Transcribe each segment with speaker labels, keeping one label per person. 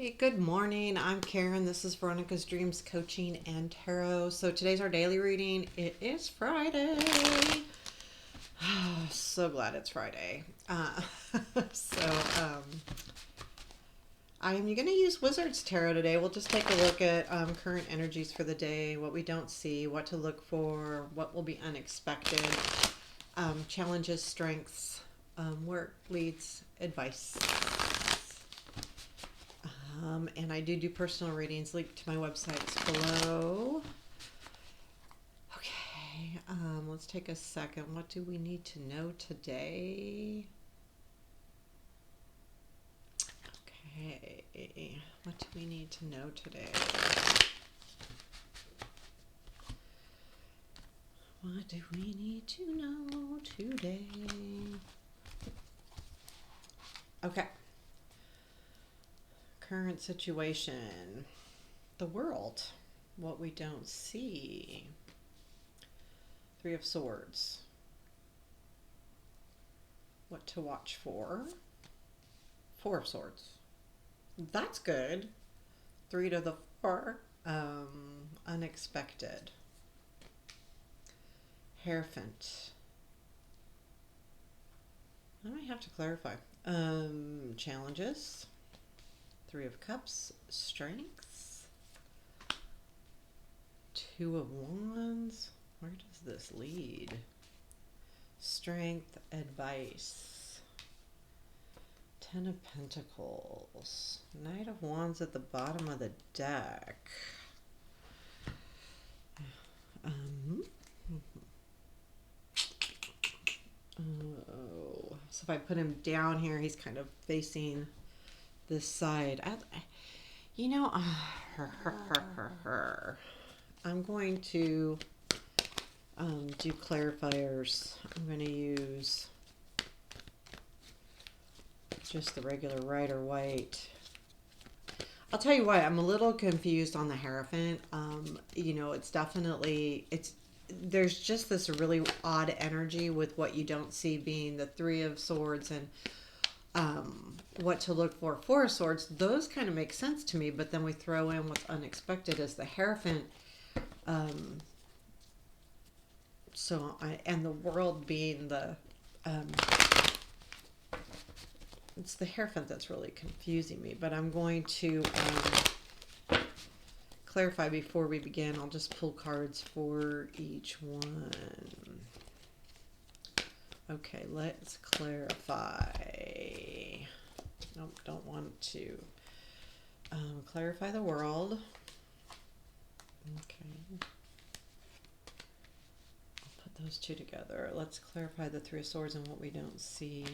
Speaker 1: Hey, good morning. I'm Karen. This is Veronica's Dreams Coaching and Tarot. So today's our daily reading. It is Friday. So glad it's Friday. So I'm going to use Wizard's Tarot today. We'll just take a look at current energies for the day, what we don't see, what to look for, what will be unexpected, challenges, strengths, work, leads, advice. And I do personal readings. Link to my websites below. Okay, let's take a second. What do we need to know today? Okay, what do we need to know today? What do we need to know today? Okay. Current situation, the world, what we don't see. Three of Swords, what to watch for. Four of Swords, that's good. Three to the four, unexpected. Hierophant, I might have to clarify. Challenges. Three of Cups, strengths. Two of Wands, where does this lead? Strength, advice. Ten of Pentacles, Knight of Wands at the bottom of the deck. Oh, so if I put him down here, he's kind of facing this side. I'm going to do clarifiers. I'm going to use just the regular red or white. I'll tell you why I'm a little confused on the Hierophant. It's definitely, there's just this really odd energy with what you don't see being the Three of Swords and what to look for. Four of Swords, those kind of make sense to me, but then we throw in what's unexpected as the Hierophant. And the world being the it's the Hierophant that's really confusing me, but I'm going to clarify before we begin. I'll just pull cards for each one. Okay, let's clarify. Nope, don't want to. Clarify the world. Okay. I'll put those two together. Let's clarify the Three of Swords and what we don't see.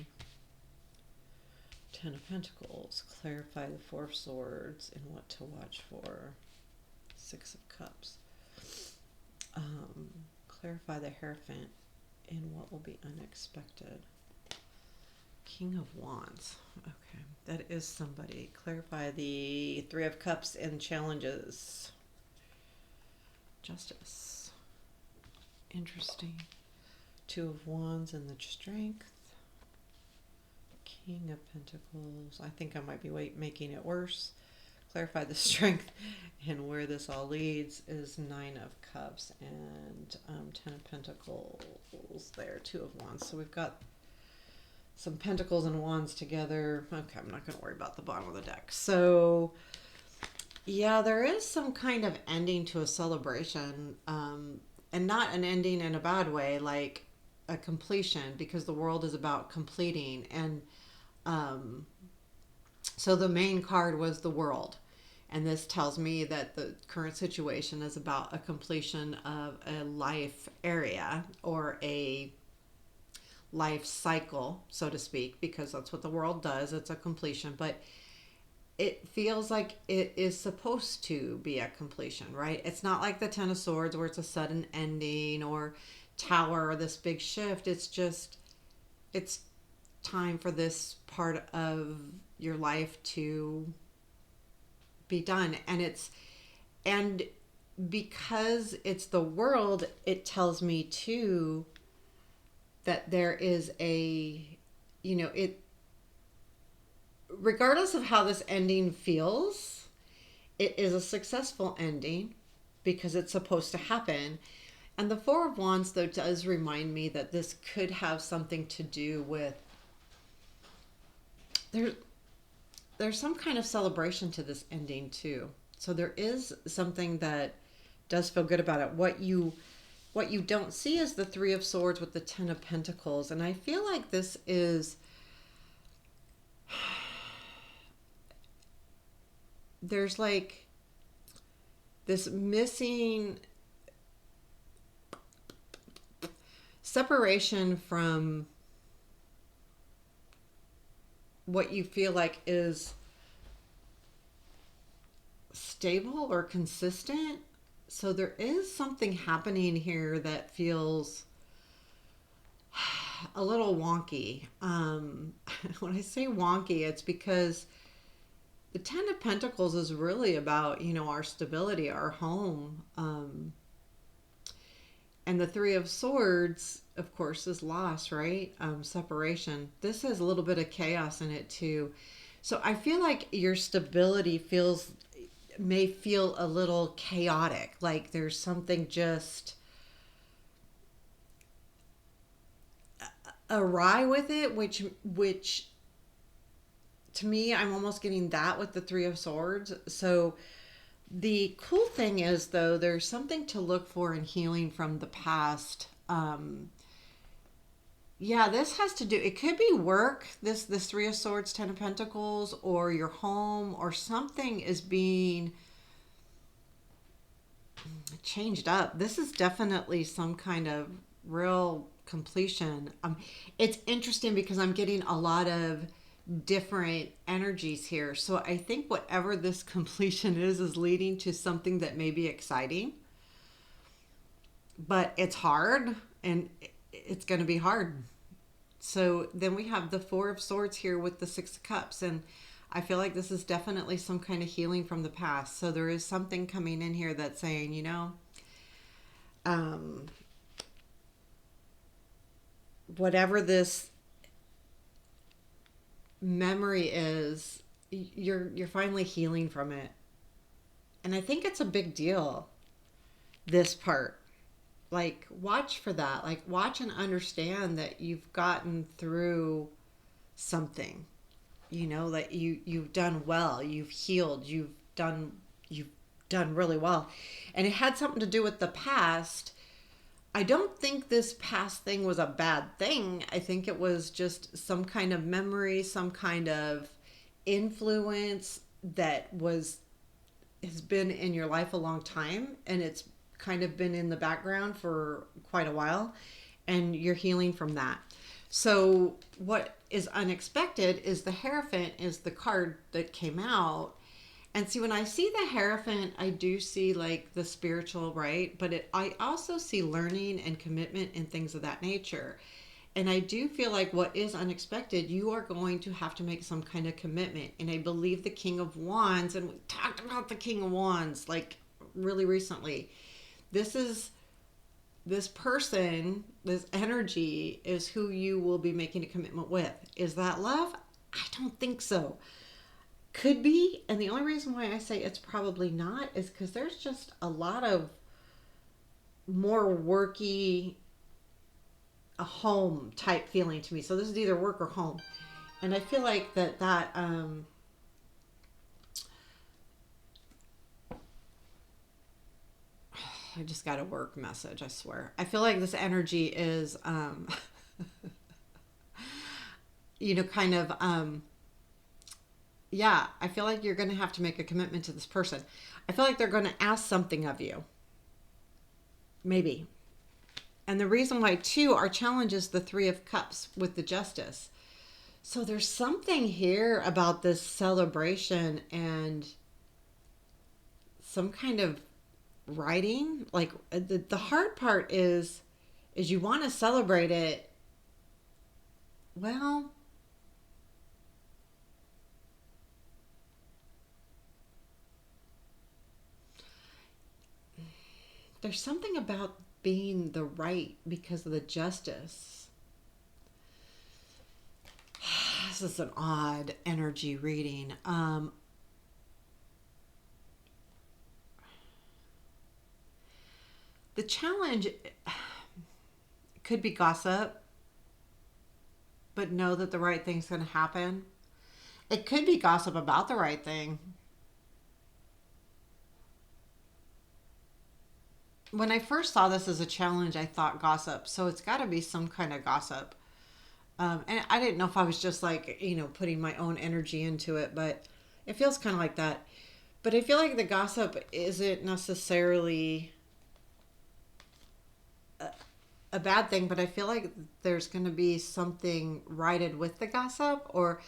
Speaker 1: Ten of Pentacles. Clarify the Four of Swords and what to watch for. Six of Cups. Clarify the Hierophant and what will be unexpected. King of Wands. Okay, that is somebody. Clarify the Three of Cups and challenges. Justice. Interesting. Two of Wands and the strength. King of Pentacles. I think I might be making it worse. Clarify the strength and where this all leads is Nine of Cups and Ten of Pentacles there, Two of Wands. So we've got some Pentacles and Wands together. Okay, I'm not going to worry about the bottom of the deck. So yeah, there is some kind of ending to a celebration, and not an ending in a bad way, like a completion, because the world is about completing. And so the main card was the world. And this tells me that the current situation is about a completion of a life area or a life cycle, so to speak, because that's what the world does. It's a completion, but it feels like it is supposed to be a completion, right? It's not like the Ten of Swords where it's a sudden ending, or Tower, or this big shift. It's just, it's time for this part of your life to be done. And because it's the world, it tells me too that there is a, regardless of how this ending feels, it is a successful ending because it's supposed to happen. And the Four of Wands, though, does remind me that this could have something to do with there. There's some kind of celebration to this ending too. So there is something that does feel good about it. What you don't see is the Three of Swords with the Ten of Pentacles, and I feel like this is there's like this missing separation from what you feel like is stable or consistent. So there is something happening here that feels a little wonky. When I say wonky, it's because the Ten of Pentacles is really about, our stability, our home. And the Three of Swords, of course, is loss, right? Separation. This has a little bit of chaos in it too. So I feel like your stability may feel a little chaotic. Like there's something just awry with it, which to me, I'm almost getting that with the Three of Swords. So the cool thing is, though, there's something to look for in healing from the past. Yeah, this has to do, it could be work, this Three of Swords, Ten of Pentacles, or your home, or something is being changed up. This is definitely some kind of real completion. It's interesting because I'm getting a lot of different energies here. So I think whatever this completion is leading to something that may be exciting, but it's hard and it's going to be hard. So then we have the Four of Swords here with the Six of Cups, and I feel like this is definitely some kind of healing from the past. So there is something coming in here that's saying, whatever this memory is, you're finally healing from it. And I think it's a big deal, this part. Like, watch for that. Like, watch and understand that you've gotten through something. That you've done well, you've healed, you've done really well. And it had something to do with the past. I don't think this past thing was a bad thing. I think it was just some kind of memory, some kind of influence that has been in your life a long time, and it's kind of been in the background for quite a while, and you're healing from that. So what is unexpected is the Hierophant is the card that came out. And see, when I see the Hierophant, I do see like the spiritual, right? But I also see learning and commitment and things of that nature. And I do feel like what is unexpected, you are going to have to make some kind of commitment. And I believe the King of Wands, and we talked about the King of Wands like really recently. This person, this energy is who you will be making a commitment with. Is that love? I don't think so. Could be. And the only reason why I say it's probably not is because there's just a lot of more worky, a home type feeling to me. So this is either work or home. And I feel like that I just got a work message, I swear. I feel like this energy is, kind of, yeah, I feel like you're going to have to make a commitment to this person. I feel like they're going to ask something of you. Maybe. And the reason why, too, our challenge is the Three of Cups with the Justice. So there's something here about this celebration and some kind of writing. Like the hard part is you want to celebrate it. Well, there's something about being the right because of the justice. this is an odd energy reading. The challenge could be gossip, but know that the right thing's going to happen. It could be gossip about the right thing. When I first saw this as a challenge, I thought gossip. So it's got to be some kind of gossip. And I didn't know if I was just like, putting my own energy into it, but it feels kind of like that. But I feel like the gossip isn't necessarily a bad thing, but I feel like there's going to be something righted with the gossip, or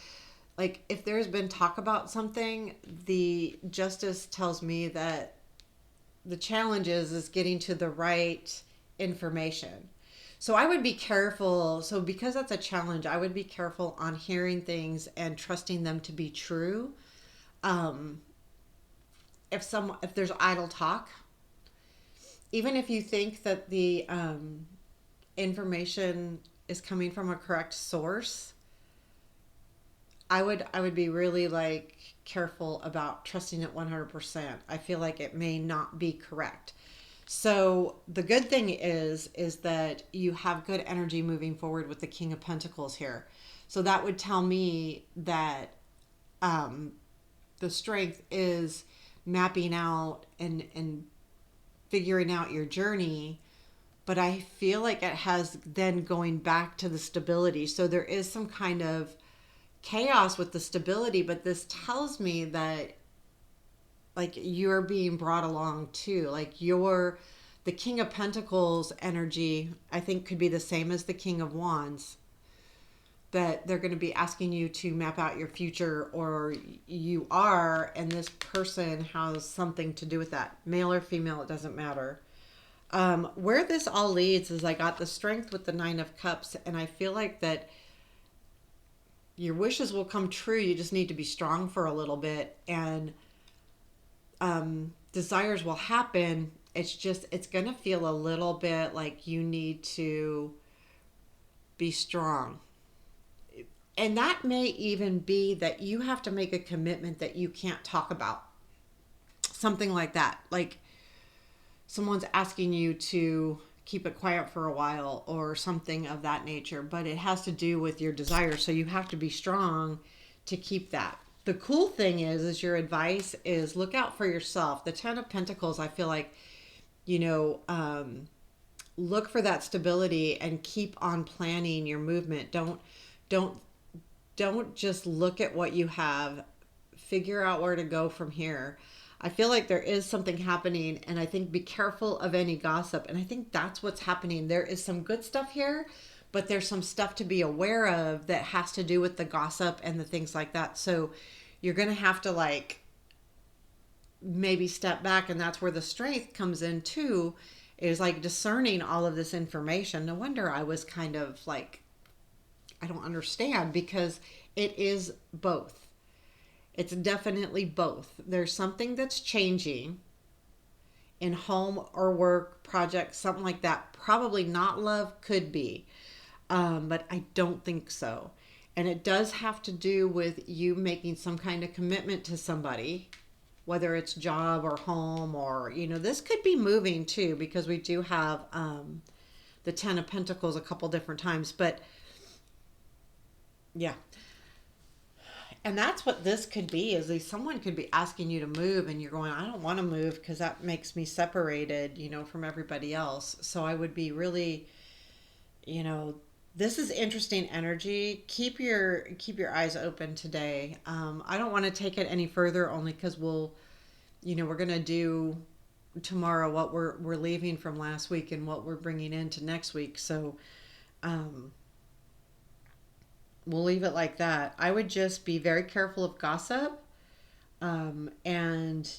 Speaker 1: like if there's been talk about something, the justice tells me that the challenge is getting to the right information. So I would be careful. So because that's a challenge, I would be careful on hearing things and trusting them to be true. Um, if there's idle talk, even if you think that the information is coming from a correct source, I would be really like careful about trusting it 100%. I feel like it may not be correct. So the good thing is that you have good energy moving forward with the King of Pentacles here. So that would tell me that um, the strength is mapping out and figuring out your journey. But I feel like it has then going back to the stability. So there is some kind of chaos with the stability, but this tells me that like you're being brought along too. Like the King of Pentacles energy, I think could be the same as the King of Wands. That they're going to be asking you to map out your future, or you are, and this person has something to do with that. Male or female, it doesn't matter. Where this all leads is I got the strength with the Nine of Cups, and I feel like that your wishes will come true. You just need to be strong for a little bit, and desires will happen. It's going to feel a little bit like you need to be strong. And that may even be that you have to make a commitment that you can't talk about. Something like that. Like someone's asking you to keep it quiet for a while or something of that nature, but it has to do with your desire. So you have to be strong to keep that. The cool thing is your advice is look out for yourself. The Ten of Pentacles, I feel like, look for that stability and keep on planning your movement. Don't just look at what you have. Figure out where to go from here. I feel like there is something happening, and I think be careful of any gossip. And I think that's what's happening. There is some good stuff here, but there's some stuff to be aware of that has to do with the gossip and the things like that. So you're going to have to like maybe step back, and that's where the strength comes in too, is like discerning all of this information. No wonder I was kind of like, I don't understand, because it is both. It's definitely both. There's something that's changing in home or work, project, something like that. Probably not love, could be. But I don't think so. And it does have to do with you making some kind of commitment to somebody, whether it's job or home, or, this could be moving too, because we do have the Ten of Pentacles a couple different times. But yeah. And that's what this could be, is someone could be asking you to move and you're going, I don't want to move because that makes me separated, from everybody else. So I would be really, this is interesting energy. Keep your eyes open today. I don't want to take it any further, only because we're going to do tomorrow what we're leaving from last week and what we're bringing into next week. So, we'll leave it like that. I would just be very careful of gossip, and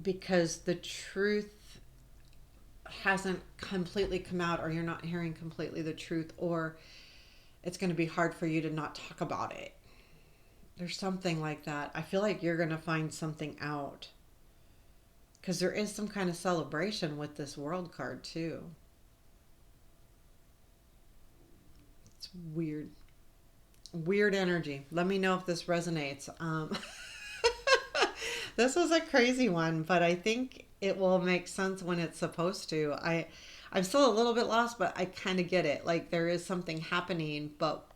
Speaker 1: because the truth hasn't completely come out, or you're not hearing completely the truth, or it's going to be hard for you to not talk about it. There's something like that. I feel like you're going to find something out, because there is some kind of celebration with this World card too. It's weird. Weird energy. Let me know if this resonates. This was a crazy one, but I think it will make sense when it's supposed to. I'm still a little bit lost, but I kind of get it. Like there is something happening, but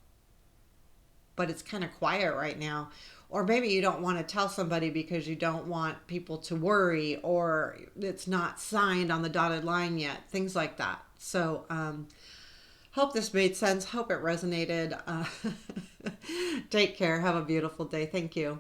Speaker 1: it's kind of quiet right now. Or maybe you don't want to tell somebody because you don't want people to worry, or it's not signed on the dotted line yet. Things like that. So, hope this made sense. Hope it resonated. Take care. Have a beautiful day. Thank you.